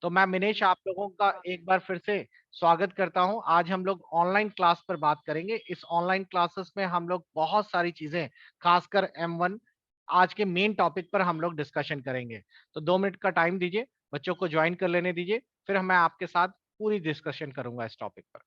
तो मैं मिनेश आप लोगों का एक बार फिर से स्वागत करता हूं। आज हम लोग ऑनलाइन क्लास पर बात करेंगे। इस ऑनलाइन क्लासेस में हम लोग बहुत सारी चीजें, खासकर M1 आज के मेन टॉपिक पर हम लोग डिस्कशन करेंगे। तो 2 मिनट का टाइम दीजिए, बच्चों को ज्वाइन कर लेने दीजिए, फिर मैं आपके साथ पूरी डिस्कशन करूंगा इस टॉपिक पर।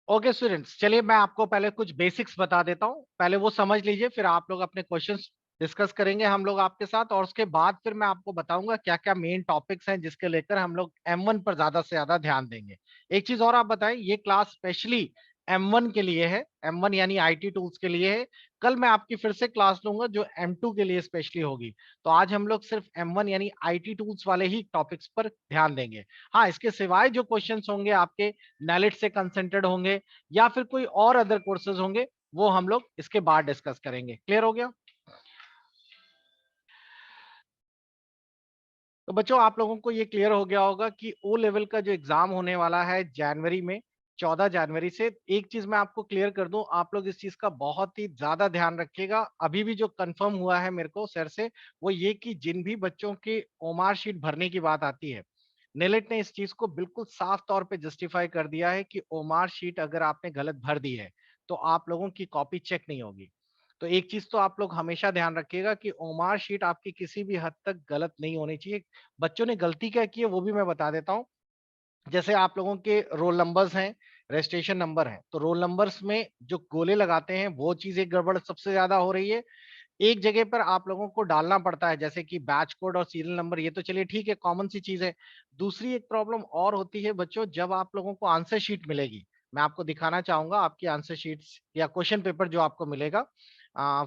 ओके स्टूडेंट्स, चलिए मैं आपको पहले कुछ बेसिक्स बता देता हूँ, पहले वो समझ लीजिए, फिर आप लोग अपने क्वेश्चंस डिस्कस करेंगे हम लोग आपके साथ, और उसके बाद फिर मैं आपको बताऊंगा क्या क्या मेन टॉपिक्स हैं जिसके लेकर हम लोग M1 पर ज्यादा से ज्यादा ध्यान देंगे। एक चीज और आप बताएं, ये क्लास स्पेशली M1 के लिए है, M1 यानी IT टूल्स के लिए है। कल मैं आपकी फिर से क्लास लूंगा जो M2 के लिए स्पेशली होगी। तो आज हम लोग सिर्फ M1 यानी IT टूल्स वाले ही टॉपिक्स पर ध्यान देंगे। हाँ, इसके सिवाय जो क्वेश्चंस होंगे आपके नॉलेज से कंसंट्रेटेड होंगे या फिर कोई और अदर कोर्सेज होंगे, वो हम लोग इसके बाद डिस्कस करेंगे। क्लियर हो गया? तो बच्चों, आप लोगों को ये क्लियर हो गया होगा कि ओ लेवल का जो एग्जाम होने वाला है जनवरी में, 14 जनवरी से। एक चीज मैं आपको क्लियर कर दूं, आप लोग इस चीज का बहुत ही ज्यादा ध्यान रखिएगा। अभी भी जो कंफर्म हुआ है मेरे को सर से, वो ये कि जिन भी बच्चों की ओमार शीट भरने की बात आती है, नेलेट ने इस चीज को बिल्कुल साफ तौर पे जस्टिफाई कर दिया है कि ओमार शीट अगर आपने गलत भर दी है तो आप लोगों की कॉपी चेक नहीं होगी। तो एक चीज तो आप लोग हमेशा ध्यान रखिएगा कि ओमार शीट आपकी किसी भी हद तक गलत नहीं होनी चाहिए। बच्चों ने गलती क्या की है वो भी मैं बता देता हूँ। जैसे आप लोगों के रोल नंबर्स हैं, रजिस्ट्रेशन नंबर है, तो रोल नंबर्स में जो गोले लगाते हैं वो चीज एक गड़बड़ सबसे ज्यादा हो रही है। एक जगह पर आप लोगों को डालना पड़ता है जैसे कि बैच कोड और सीरियल नंबर, ये तो चलिए ठीक है, कॉमन सी चीज है। दूसरी एक प्रॉब्लम और होती है बच्चों, जब आप लोगों को आंसर शीट मिलेगी, मैं आपको दिखाना चाहूंगा आपकी आंसर शीट्स या क्वेश्चन पेपर जो आपको मिलेगा।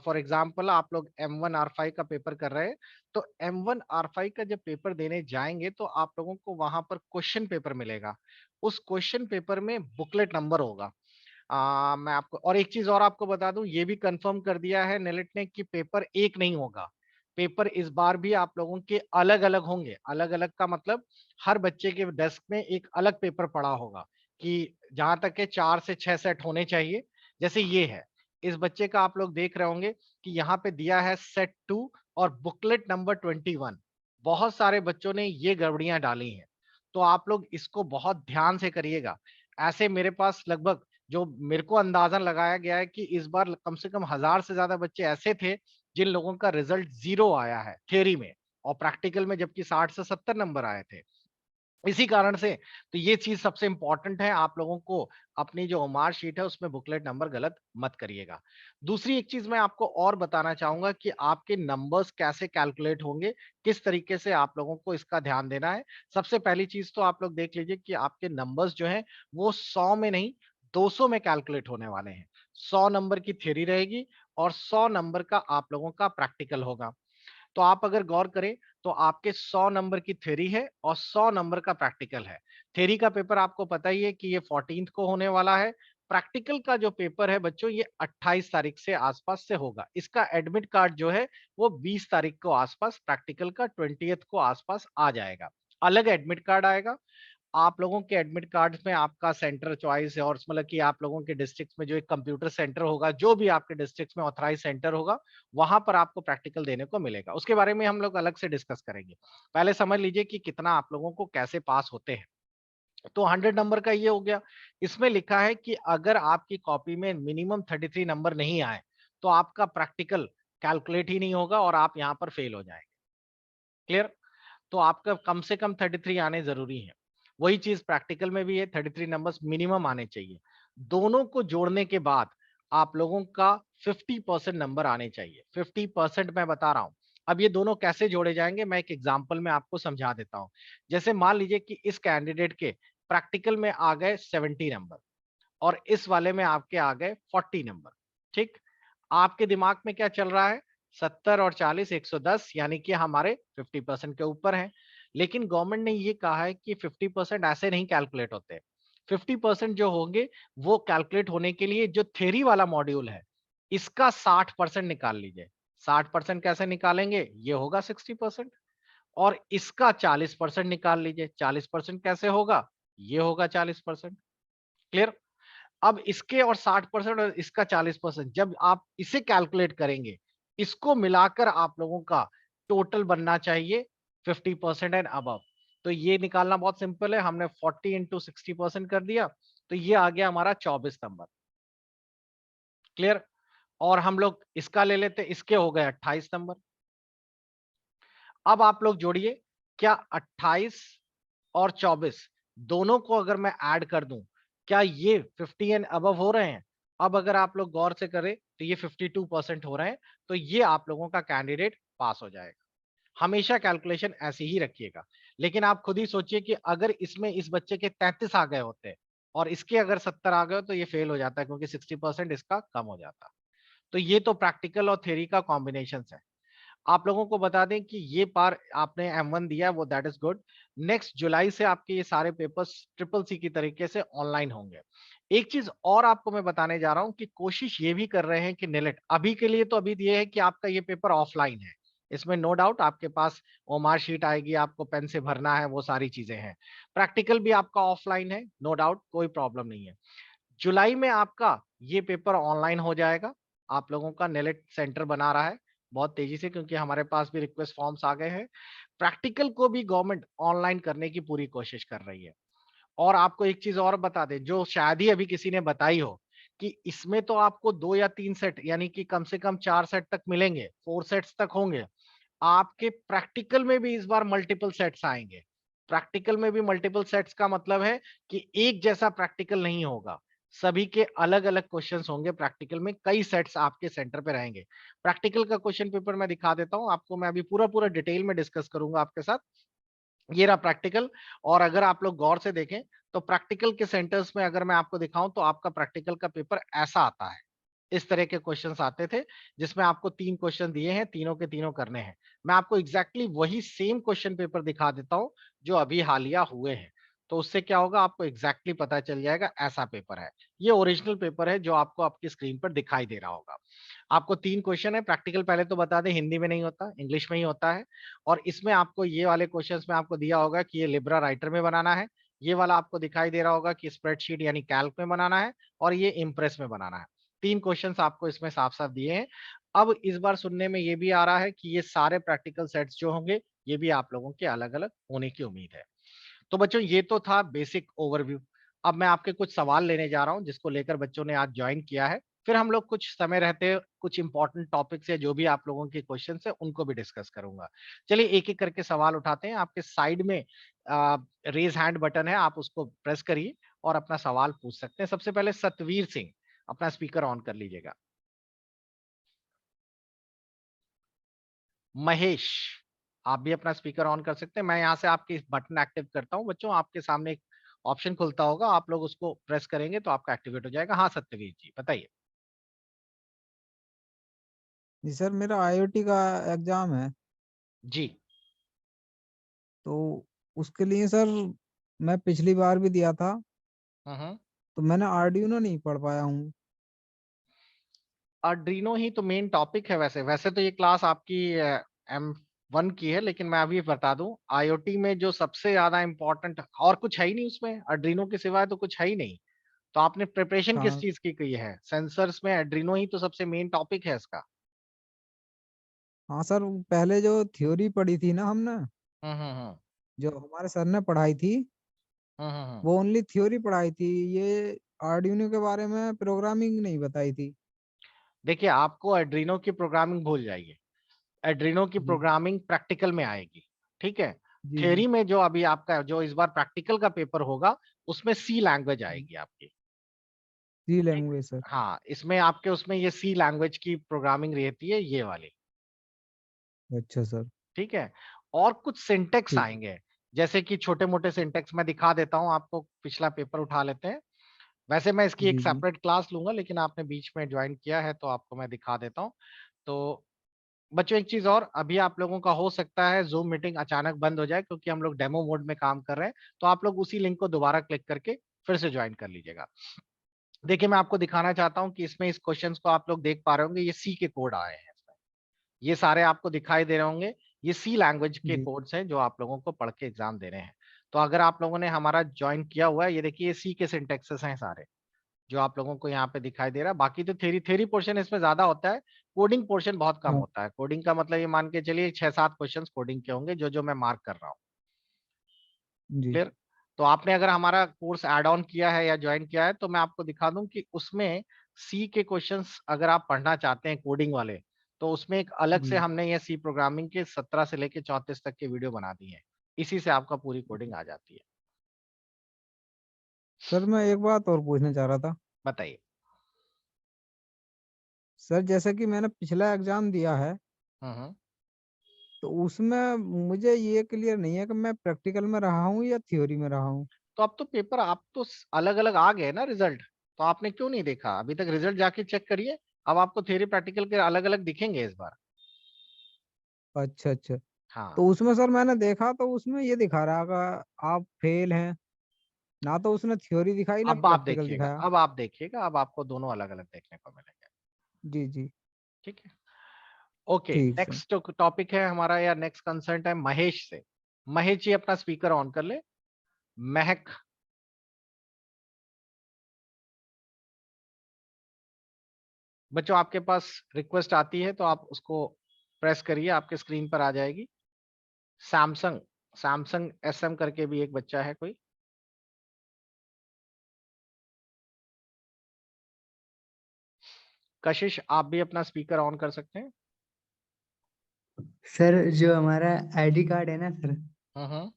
फॉर एग्जाम्पल आप लोग M1R5 का पेपर कर रहे हैं, तो M1R5 का जब पेपर देने जाएंगे तो आप लोगों को वहां पर क्वेश्चन पेपर मिलेगा। उस क्वेश्चन पेपर में बुकलेट नंबर होगा। मैं आपको और एक चीज और आपको बता दूं, ये भी कंफर्म कर दिया है नेलेट ने कि पेपर एक नहीं होगा। पेपर इस बार भी आप लोगों के अलग अलग होंगे। अलग अलग का मतलब हर बच्चे के डेस्क में एक अलग पेपर पड़ा होगा, कि जहां तक के 4 से 6 सेट होने चाहिए। जैसे ये है, इस बच्चे का आप लोग देख रहे होंगे कि यहाँ पे दिया है सेट 2 और बुकलेट नंबर 21। बहुत सारे बच्चों ने ये गड़बड़ियां डाली हैं, तो आप लोग इसको बहुत ध्यान से करिएगा। ऐसे मेरे पास लगभग, जो मेरे को अंदाजा लगाया गया है कि इस बार कम से कम 1000 से ज्यादा बच्चे ऐसे थे जिन लोगों का रिजल्ट 0 आया है थ्योरी में, और प्रैक्टिकल में जबकि 60 से 70 नंबर आए थे। इसी कारण से तो ये चीज सबसे इंपॉर्टेंट है, आप लोगों को अपनी जो मार्क शीट है उसमें बुकलेट नंबर गलत मत करिएगा। दूसरी एक चीज मैं आपको और बताना चाहूंगा कि आपके नंबर्स कैसे कैलकुलेट होंगे, किस तरीके से आप लोगों को इसका ध्यान देना है। सबसे पहली चीज तो आप लोग देख लीजिए कि आपके नंबर्स जो हैं वो 100 में नहीं, 200 में कैलकुलेट होने वाले हैं। 100 नंबर की थ्योरी रहेगी और 100 नंबर का आप लोगों का प्रैक्टिकल होगा। तो आप अगर गौर करें तो आपके 100 नंबर की थ्योरी है और 100 नंबर का प्रैक्टिकल है। थ्योरी का पेपर आपको पता ही है कि ये 14th को होने वाला है। प्रैक्टिकल का जो पेपर है बच्चों, ये 28 तारीख से आसपास से होगा। इसका एडमिट कार्ड जो है वो 20 तारीख को आसपास, प्रैक्टिकल का 20th को आसपास आ जाएगा। अलग एडमिट कार्ड आएगा। आप लोगों के एडमिट कार्ड में आपका सेंटर चॉइस है, और मतलब कि आप लोगों के डिस्ट्रिक्ट में जो एक कंप्यूटर सेंटर होगा, जो भी आपके डिस्ट्रिक्ट में ऑथराइज सेंटर होगा, वहां पर आपको प्रैक्टिकल देने को मिलेगा। उसके बारे में हम लोग अलग से डिस्कस करेंगे। पहले समझ लीजिए कि कितना आप लोगों को कैसे पास होते हैं। तो 100 नंबर का ये हो गया। इसमें लिखा है कि अगर आपकी कॉपी में मिनिमम 33 नंबर नहीं आए तो आपका प्रैक्टिकल कैलकुलेट ही नहीं होगा और आप यहाँ पर फेल हो जाएंगे। क्लियर? तो आपका कम से कम 33 आने जरूरी है। वही चीज प्रैक्टिकल में भी है, 33 नंबर्स मिनिमम आने चाहिए। दोनों को जोड़ने के बाद आप लोगों का 50% नंबर आने चाहिए। 50% मैं बता रहा हूं। अब ये दोनों कैसे जोड़े जाएंगे, मैं एक एग्जांपल में आपको समझा देता हूं। जैसे मान लीजिए कि इस कैंडिडेट के प्रैक्टिकल में आ गए 70 नंबर और इस वाले में आपके आ गए 40 नंबर। ठीक? आपके दिमाग में क्या चल रहा है? 70 और 40 110, यानी कि हमारे 50% के ऊपर हैं। लेकिन गवर्नमेंट ने ये कहा है कि 50% ऐसे नहीं कैलकुलेट होते। 50% जो होंगे वो कैलकुलेट होने के लिए जो थ्योरी वाला मॉड्यूल है, इसका 60% निकाल लीजिए। 60% कैसे निकालेंगे? ये होगा 60%। और इसका 40% निकाल लीजिए। 40% कैसे होगा? ये होगा 40%। क्लियर? अब इसके और 60% और इसका 40%, जब आप इसे कैलकुलेट करेंगे, इसको मिलाकर आप लोगों का टोटल बनना चाहिए 50% एंड अबव। तो ये निकालना बहुत सिंपल है, हमने 40 इंटू 60% कर दिया, तो ये आ गया हमारा 24 नंबर। क्लियर? और हम लोग इसका ले लेते, इसके हो गए 28 नंबर। अब आप लोग जोड़िए, क्या 28 और 24 दोनों को अगर मैं ऐड कर दूं, क्या ये 50 एंड अबव हो रहे हैं? अब अगर आप लोग गौर से करें तो ये 52% हो रहे हैं, तो ये आप लोगों का कैंडिडेट पास हो जाएगा। हमेशा कैलकुलेशन ऐसी ही रखिएगा। लेकिन आप खुद ही सोचिए कि अगर इसमें इस बच्चे के 33 आ गए होते और इसके अगर 70 आ गए तो ये फेल हो जाता है, क्योंकि 60% इसका कम हो जाता। तो ये तो प्रैक्टिकल और थ्योरी का कॉम्बिनेशन है। आप लोगों को बता दें कि ये पार आपने M1 दिया है, वो that is good. Next July से आपके ये सारे पेपर्स ट्रिपल सी की तरीके से ऑनलाइन होंगे। एक चीज और आपको मैं बताने जा रहा हूं कि कोशिश ये भी कर रहे हैं कि नेलेट अभी के लिए तो अभी ये है कि आपका ये पेपर ऑफलाइन है। इसमें नो डाउट आपके पास ओमार शीट आएगी, आपको पेन से भरना है, वो सारी चीजें हैं। प्रैक्टिकल भी आपका ऑफलाइन है, नो डाउट, कोई प्रॉब्लम नहीं है। जुलाई में आपका ये पेपर ऑनलाइन हो जाएगा। आप लोगों का नेलेट सेंटर बना रहा है बहुत तेजी से, क्योंकि हमारे पास भी रिक्वेस्ट फॉर्म्स आ गए हैं। प्रैक्टिकल को भी गवर्नमेंट ऑनलाइन करने की पूरी कोशिश कर रही है। और आपको एक चीज और बता दें, जो शायद ही अभी किसी ने बताई हो, कि इसमें तो आपको 2 या 3 सेट यानी कि कम से कम 4 सेट तक मिलेंगे, 4 सेट्स तक होंगे। आपके प्रैक्टिकल में भी इस बार मल्टीपल सेट्स आएंगे। प्रैक्टिकल में भी मल्टीपल सेट्स का मतलब है कि एक जैसा प्रैक्टिकल नहीं होगा, सभी के अलग अलग क्वेश्चंस होंगे। प्रैक्टिकल में कई सेट्स आपके सेंटर पे रहेंगे। प्रैक्टिकल का क्वेश्चन पेपर मैं दिखा देता हूं आपको, मैं अभी पूरा पूरा डिटेल में डिस्कस करूंगा आपके साथ। ये रहा प्रैक्टिकल। और अगर आप लोग गौर से देखें तो प्रैक्टिकल के सेंटर्स में अगर मैं आपको दिखाऊं तो आपका प्रैक्टिकल का पेपर ऐसा आता है। इस तरह के क्वेश्चंस आते थे, जिसमें आपको 3 क्वेश्चन दिए हैं, तीनों के तीनों करने हैं। मैं आपको एग्जैक्टली वही सेम क्वेश्चन पेपर दिखा देता हूं जो अभी हालिया हुए हैं। तो उससे क्या होगा, आपको एग्जैक्टली पता चल जाएगा ऐसा पेपर है। ये ओरिजिनल पेपर है जो आपको आपकी स्क्रीन पर दिखाई दे रहा होगा। आपको 3 क्वेश्चन है। प्रैक्टिकल पहले तो बता दें हिंदी में नहीं होता, इंग्लिश में ही होता है। और इसमें आपको ये वाले क्वेश्चंस में आपको दिया होगा कि ये लिब्रा राइटर में बनाना है। ये वाला आपको दिखाई दे रहा होगा कि स्प्रेडशीट यानी कैल्क में बनाना है। और ये इम्प्रेस में बनाना है। 3 क्वेश्चंस आपको इसमें साफ-साफ दिए हैं। अब इस बार सुनने में ये भी आ रहा है कि ये सारे प्रैक्टिकल सेट्स जो होंगे, ये भी आप लोगों के अलग-अलग होने की उम्मीद है। तो बच्चों ये तो था बेसिक ओवरव्यू। अब मैं आपके कुछ सवाल लेने जा रहा हूँ जिसको लेकर बच्चों ने आज ज्वाइन किया है। फिर हम लोग कुछ समय रहते कुछ इंपॉर्टेंट टॉपिक्स या जो भी आप लोगों के क्वेश्चंस है उनको भी डिस्कस करूंगा। चलिए एक-एक करके सवाल उठाते हैं। आपके साइड में रेज हैंड बटन है, आप उसको प्रेस करिए और अपना सवाल पूछ सकते हैं। सबसे पहले सतवीर सिंह, अपना स्पीकर ऑन कर लीजिएगा। महेश, आप भी अपना स्पीकर ऑन कर सकते हैं। मैं यहाँ से आपके बटन एक्टिव करता हूँ। बच्चों आपके सामने एक ऑप्शन खुलता होगा, आप लोग उसको प्रेस करेंगे तो आपका एक्टिवेट हो जाएगा। हाँ सत्यवीर जी बताइए। जी सर, मेरा आईओटी का एग्जाम है। जी। तो उसके लिए सर मैं पिछली बार भी दिया था, हम्म। तो मैंने आर्डिनो नहीं पढ़ पाया हूँ। आर्डिनो ही तो मेन टॉपिक है। वैसे वैसे तो ये क्लास आपकी M1 की है, लेकिन मैं अभी बता दूं आईओटी में जो सबसे ज्यादा इंपॉर्टेंट और कुछ है ही नहीं उसमें, आर्डिनो के सिवाय तो कुछ है ही नहीं। तो आपने प्रिपरेशन किस हाँ। चीज की है? सेंसर्स में आर्डिनो ही तो सबसे मेन टॉपिक है इसका। हाँ सर, पहले जो थ्योरी पढ़ी थी ना हमने, हम्म। जो हमारे सर ने पढ़ाई थी, हम्म। वो ओनली थ्योरी पढ़ाई थी। ये आर्डिनो के बारे में प्रोग्रामिंग नहीं बताई थी। देखिए आपको एड्रीनो की प्रोग्रामिंग भूल जाइए। एड्रीनो की जी प्रोग्रामिंग प्रैक्टिकल में आएगी। ठीक है। जी जी थ्योरी में जो अभी आपका जो इस बार प्रैक्टिकल का पेपर होगा, उसमें सी लैंग्वेज जी। आएगी आपकी। सी ठीक। Language sir. हाँ इसमें आपके उसमें ये सी लैंग्वेज की प्रोग्रामिंग रहती है, ये वाली। अच्छा सर। ठीक है। और कुछ सिंटेक्स ठीक। आएंगे, जैसे कि छोटे मोटे सिंटेक्स मैं दिखा देता हूँ आपको। पिछला पेपर उठा लेते हैं। वैसे मैं इसकी एक जी जी सेपरेट क्लास लूंगा, लेकिन आपने बीच में ज्वाइन किया है तो आपको मैं दिखा देता हूँ। तो बच्चों एक चीज और, अभी आप लोगों का हो सकता है जूम मीटिंग अचानक बंद हो जाए, क्योंकि हम लोग डेमो मोड में काम कर रहे हैं। तो आप लोग उसी लिंक को दोबारा क्लिक करके फिर से ज्वाइन कर लीजिएगा। देखिए मैं आपको दिखाना चाहता हूं कि इसमें इस क्वेश्चंस को आप लोग देख पा रहे होंगे, ये सी के कोड आए हैं इसमें। ये सारे आपको दिखाई दे रहे होंगे। ये सी लैंग्वेज के जी। कोड्स हैं जो आप लोगों को पढ़ के एग्जाम देने हैं। तो अगर आप लोगों ने हमारा ज्वाइन किया हुआ है, ये देखिए ये सी के सिंटेक्सेस हैं सारे, जो आप लोगों को यहाँ पे दिखाई दे रहा है। बाकी तो थ्योरी थ्योरी पोर्शन इसमें ज्यादा होता है, कोडिंग पोर्शन बहुत कम हाँ होता है। कोडिंग का मतलब ये मान के चलिए 6-7 क्वेश्चंस कोडिंग के होंगे जो जो मैं मार्क कर रहा हूँ। जी क्लियर? तो आपने अगर हमारा कोर्स ऐड ऑन किया है या ज्वाइन किया है तो मैं आपको दिखा दूं कि उसमें सी के क्वेश्चंस अगर आप पढ़ना चाहते हैं कोडिंग वाले, तो उसमें एक अलग से जी। हमने ये सी प्रोग्रामिंग के 17 से लेके 34 तक के वीडियो बना दिए हैं। इसी से आपका पूरी कोडिंग आ जाती है। सर मैं एक बात और पूछना चाह रहा था। बताइए। सर जैसे कि मैंने पिछला एग्जाम दिया है, हम्म। तो उसमें मुझे ये क्लियर नहीं है कि मैं प्रैक्टिकल में रहा हूँ या थ्योरी में रहा हूँ। तो अब तो पेपर आप तो अलग अलग आ गए ना रिजल्ट, तो आपने क्यों नहीं देखा अभी तक? रिजल्ट जाके चेक करिए। अब आपको थ्योरी प्रैक्टिकल के अलग अलग दिखेंगे इस बार। अच्छा अच्छा। हाँ। तो उसमें सर मैंने देखा तो उसमें ये दिखा रहा कि आप फेल हैं। ना तो उसने थ्योरी दिखाई ना अब आप प्रैक्टिकल देखिएगा, दिखाया। अब आप देखिएगा, अब आपको दोनों अलग अलग देखने को मिलेंगे। जी जी। ठीक है। ओके, ठीक सर। नेक्स्ट टॉपिक है हमारा या नेक्स्ट कंसर्ट है महेश से। महेश जी अपना स्पीकर ऑन कर ले। महक। बच्चों आपके पास रिक्वेस्ट आती है तो आप उसको प्रेस करिए, आपके स्क्रीन पर आ जाएगी। सैमसंग, सैमसंग एसएम करके भी एक बच्चा है कोई। कशिश आप भी अपना स्पीकर ऑन कर सकते हैं। सर जो हमारा आईडी कार्ड है ना सर, हम्म।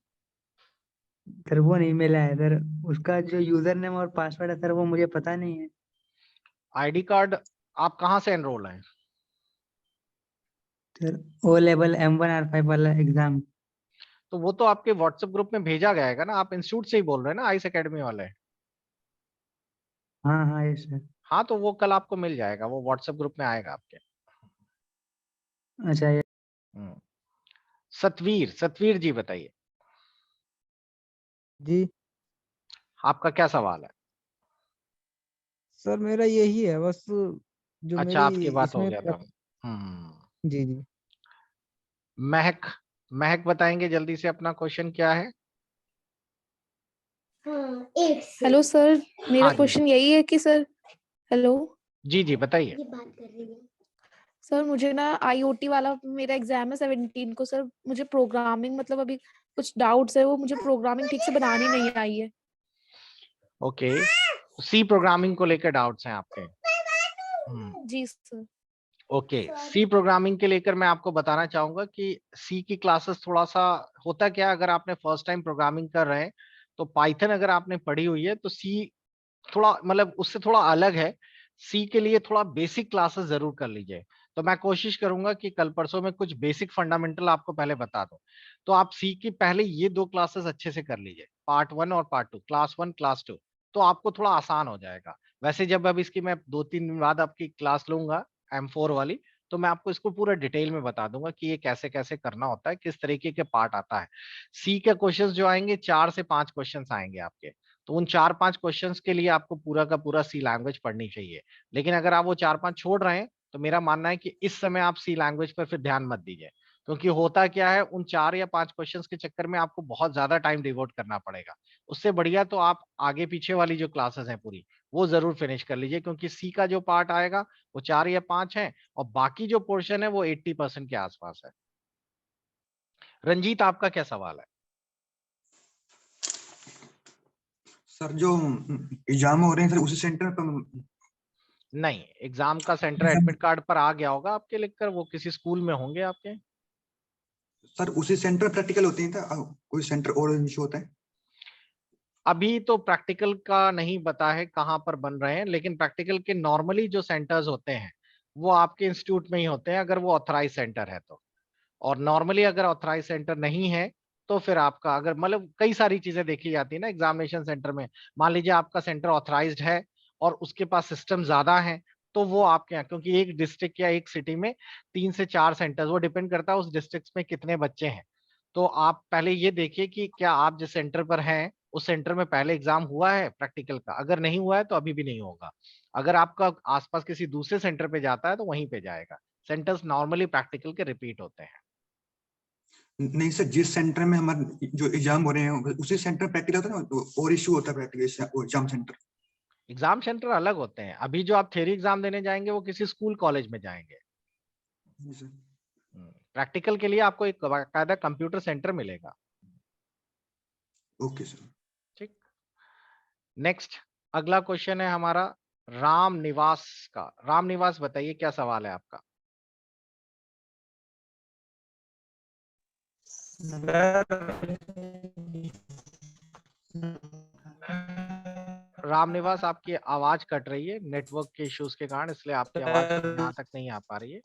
सर वो नहीं मिला है सर। उसका जो यूजर नेम और पासवर्ड है सर वो मुझे पता नहीं है। आईडी कार्ड, आप कहाँ से एनरोल हैं? सर ओ लेवल M1R5 वाला एग्जाम। तो वो तो आपके व्हाट्सएप ग्रुप में भेजा गया है ना, आप इंस्टीट्यूट से ही बोल रहे हैं ना, आइस एकेडमी वाले। हाँ हाँ यस सर। हाँ तो वो कल आपको मिल जाएगा, वो व्हाट्सएप ग्रुप में आएगा आपके। अच्छा ये हम्म। सतवीर, सतवीर जी बताइए जी आपका क्या सवाल है? सर मेरा यही है बस, जो अच्छा मेरी आपकी बात हो इसमें गया था। हम्म। जी जी। महक, महक बताएंगे जल्दी से अपना क्वेश्चन क्या है? हेलो सर, मेरा हाँ जी। क्वेश्चन यही है कि सर, हेलो जी जी बताइए। सर, मुझे ना आईओटी वाला मेरा एग्जाम है 17 को सर। मुझे प्रोग्रामिंग मतलब अभी कुछ डाउट्स है, वो मुझे प्रोग्रामिंग ठीक से बनानी नहीं आई है। ओके, सी प्रोग्रामिंग को लेकर डाउट्स हैं आपके। हम्म। जी सर। ओके, सी प्रोग्रामिंग के लेकर मैं आपको बताना चाहूंगा कि सी की क्लासेस थोड़ा सा होता क्या है, अगर आपने फर्स्ट टाइम प्रोग्रामिंग कर रहे हैं तो पाइथन अगर आपने पढ़ी हुई है तो सी थोड़ा मतलब उससे थोड़ा अलग है। सी के लिए थोड़ा बेसिक क्लासेस जरूर कर लीजिए। तो मैं कोशिश करूंगा कि कल परसों में कुछ बेसिक फंडामेंटल आपको पहले बता दूं। तो आप सी की पहले ये दो क्लासेस अच्छे से कर लीजिए, पार्ट 1 और पार्ट 2, क्लास 1 क्लास 2। तो आपको थोड़ा आसान हो जाएगा। वैसे जब अब इसकी मैं 2-3 दिन बाद आपकी क्लास लूंगा M4 वाली, तो मैं आपको इसको पूरा डिटेल में बता दूंगा कि ये कैसे कैसे करना होता है, किस तरीके के पार्ट आता है। सी के क्वेश्चंस जो आएंगे 4 से 5 क्वेश्चंस आएंगे आपके। तो उन 4-5 क्वेश्चंस के लिए आपको पूरा का पूरा सी लैंग्वेज पढ़नी चाहिए। लेकिन अगर आप वो 4-5 छोड़ रहे हैं तो मेरा मानना है कि इस समय आप सी लैंग्वेज पर फिर ध्यान मत दीजिए। क्योंकि होता क्या है, उन 4 या 5 क्वेश्चंस के चक्कर में आपको बहुत ज्यादा टाइम डिवोट करना पड़ेगा। उससे बढ़िया तो आप आगे पीछे वाली जो क्लासेस हैं पूरी, वो जरूर फिनिश कर लीजिए, क्योंकि सी का जो पार्ट आएगा वो 4 या 5 है और बाकी जो पोर्शन है वो 80% के आसपास है। रंजीत आपका क्या सवाल है? सर जो एग्जाम हो रहे हैं सर उसी सेंटर पर। नहीं, एग्जाम का सेंटर एडमिट कार्ड पर आ गया होगा आपके लिखकर, वो किसी स्कूल में होंगे आपके। सर उसी सेंटर प्रैक्टिकल होती है था, कोई सेंटर और इशू होता है? अभी तो प्रैक्टिकल का नहीं पता है कहाँ पर बन रहे हैं, लेकिन प्रैक्टिकल के नॉर्मली जो सेंटर्स होते हैं वो आपके इंस्टीट्यूट में ही होते हैं, अगर वो ऑथराइज सेंटर है तो। और नॉर्मली अगर ऑथराइज सेंटर नहीं है तो फिर आपका अगर मतलब कई सारी चीजें देखी जाती है ना एग्जामिनेशन सेंटर में। मान लीजिए आपका सेंटर ऑथराइज्ड है और उसके पास सिस्टम ज्यादा है, तो वो आपके यहाँ, क्योंकि एक डिस्ट्रिक्ट या एक सिटी में 3 से 4 सेंटर्स, वो डिपेंड करता है उस डिस्ट्रिक्ट में कितने बच्चे हैं। तो आप पहले ये देखिए कि क्या आप जिस सेंटर पर हैं उस सेंटर में पहले एग्जाम हुआ है प्रैक्टिकल का। अगर नहीं हुआ है तो अभी भी नहीं होगा। अगर आपका आसपास किसी दूसरे सेंटर पे जाता है तो वहीं पे जाएगा। सेंटर्स नॉर्मली प्रैक्टिकल के रिपीट होते हैं। नहीं सर, जिस सेंटर में हमारे जो एग्जाम हो रहे हैं उसी सेंटर प्रैक्टिकल होता है ना, तो और इशू होता है practical exam centre. Exam centre अलग होते हैं। अभी जो आप थ्योरी एग्जाम देने जाएंगे वो किसी स्कूल कॉलेज में जाएंगे। जी सर। प्रैक्टिकल के लिए आपको एक बाकायदा कंप्यूटर सेंटर मिलेगा। Okay sir. ठीक। नेक्स्ट अगला क्वेश्चन है हमारा राम निवास का। राम निवास बताइए क्या सवाल है आपका। राम निवास आपकी आवाज कट रही है नेटवर्क के इश्यूज के कारण, इसलिए आपकी आवाज यहाँ तक नहीं आ पा रही है।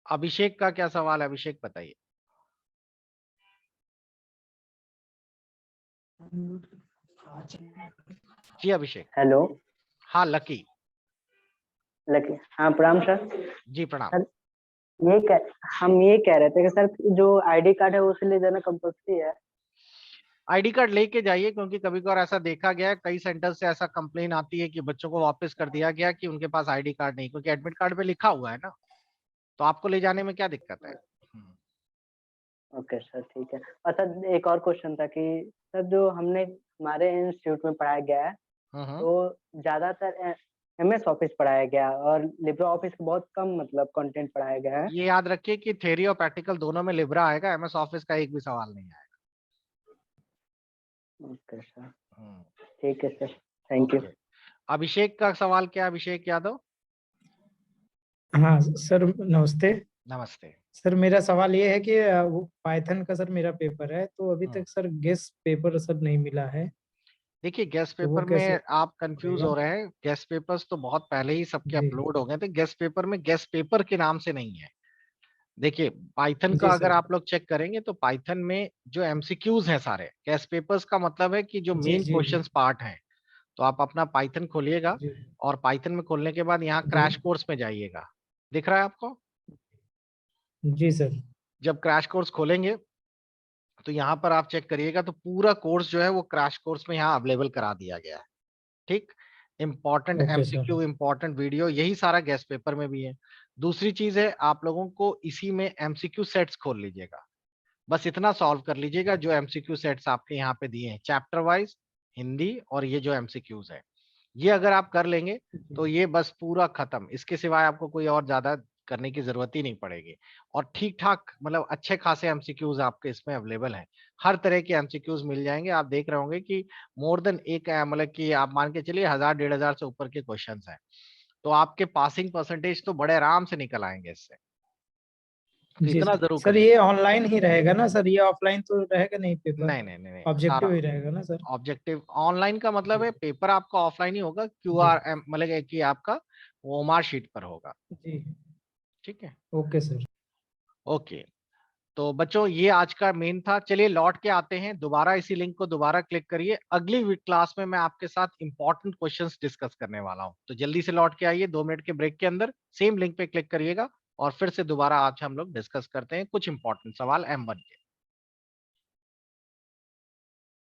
अभिषेक का क्या सवाल है, अभिषेक बताइए। जी अभिषेक। हेलो हाँ लकी। लकी, हाँ प्रणाम सर। जी प्रणाम। सर हम ये कह रहे थे कि सर जो आईडी कार्ड है उसे ले जाना कंपल्सरी है। आईडी कार्ड लेके जाइए, क्योंकि कभी कभार ऐसा देखा गया है, कई सेंटर से ऐसा कंप्लेन आती है कि बच्चों को वापस कर दिया गया कि उनके पास आईडी कार्ड नहीं, क्योंकि एडमिट कार्ड पे लिखा हुआ है ना, तो आपको ले जाने में क्या दिक्कत है। ओके सर ठीक है। और सर एक और क्वेश्चन था कि सर जो हमने हमारे इंस्टीट्यूट में पढ़ाया गया है तो ज्यादातर एमएस ऑफिस पढ़ाया गया और लिब्रे ऑफिस बहुत कम मतलब कंटेंट पढ़ाया गया है। ये याद रखिए कि थ्योरी और प्रैक्टिकल दोनों में लिब्रा आएगा, एमएस ऑफिस का एक भी सवाल नहीं आएगा। ओके सर ठीक है सर, थैंक यू। अभिषेक का सवाल क्या है, अभिषेक यादव। हाँ सर नमस्ते। नमस्ते। सर मेरा सवाल ये है कि वो पाइथन का सर मेरा पेपर है, तो अभी तक सर गेस्ट पेपर सर नहीं मिला है। देखिए गेस्ट तो वो पेपर कैसे में आप कंफ्यूज हो रहे हैं, गेस्ट पेपर्स तो बहुत पहले ही सबके जी अपलोड हो गए थे। गेस्ट पेपर में गेस्ट पेपर के नाम से नहीं है। देखिए पाइथन का जी अगर सर आप लोग चेक करेंगे तो पाइथन में जो एमसीक्यूज हैं सारे, गेस्ट पेपर्स का मतलब है कि जो जी मेन जी जी क्वेश्चंस पार्ट हैं। तो आप अपना पाइथन खोलिएगा जी और पाइथन में खोलने के बाद यहाँ जी क्रैश कोर्स में जाइएगा। दिख रहा है आपको। जी सर जब क्रैश कोर्स खोलेंगे तो यहाँ पर आप चेक करिएगा तो पूरा कोर्स जो है वो क्रैश कोर्स में यहाँ अवेलेबल करा दिया गया है। ठीक। Important okay sir MCQ, important video, यही सारा गेस्ट पेपर में भी है। दूसरी चीज है, आप लोगों को इसी में एमसीक्यू सेट्स खोल लीजिएगा। बस इतना सॉल्व कर लीजिएगा जो एमसीक्यू सेट्स आपके यहाँ पे दिए हैं चैप्टर वाइज, हिंदी और ये जो एमसीक्यूज है, ये अगर आप कर लेंगे तो ये बस पूरा खत्म। इसके सिवाय आपको कोई और ज्यादा करने की जरूरत ही नहीं पड़ेगी। और ठीक ठाक मतलब अच्छे खासे एमसीक्यूज आपके इसमें अवेलेबल हैं। हर तरह के एमसीक्यूज मिल जाएंगे। आप देख रहे होंगे कि मोर देन एक मतलब कि आप मान के चलिए 1000-1500 से ऊपर के क्वेश्चंस हैं। तो आपके पासिंग परसेंटेज तो बड़े आराम से निकल आएंगे इससे। तो जी इतना जरूर सर, करिए। ये ऑनलाइन ही रहेगा ना सर? ये ऑफलाइन तो रहेगा नहीं पेपर? नहीं नहीं नहीं नहीं, ऑब्जेक्टिव सारा ही रहेगा ना सर? ऑब्जेक्टिव। ऑनलाइन का मतलब है पेपर आपका ऑफलाइन ही होगा, जी क्यूआर मतलब कि आपका वो मार्कशीट पर होगा। जी ठीक है। Okay sir. ओके। तो बच्चों ये आज का मेन था। चलिए लौट के आते हैं दोबारा, इसी लिंक को दोबारा क्लिक करिए। अगली क्लास में मैं आपके साथ इंपॉर्टेंट क्वेश्चंस डिस्कस करने वाला हूं, तो जल्दी से लौट के आइए 2 मिनट के ब्रेक के अंदर, सेम लिंक पे क्लिक करिएगा और फिर से दोबारा आज हम लोग डिस्कस करते हैं कुछ इंपॉर्टेंट सवाल M1 के।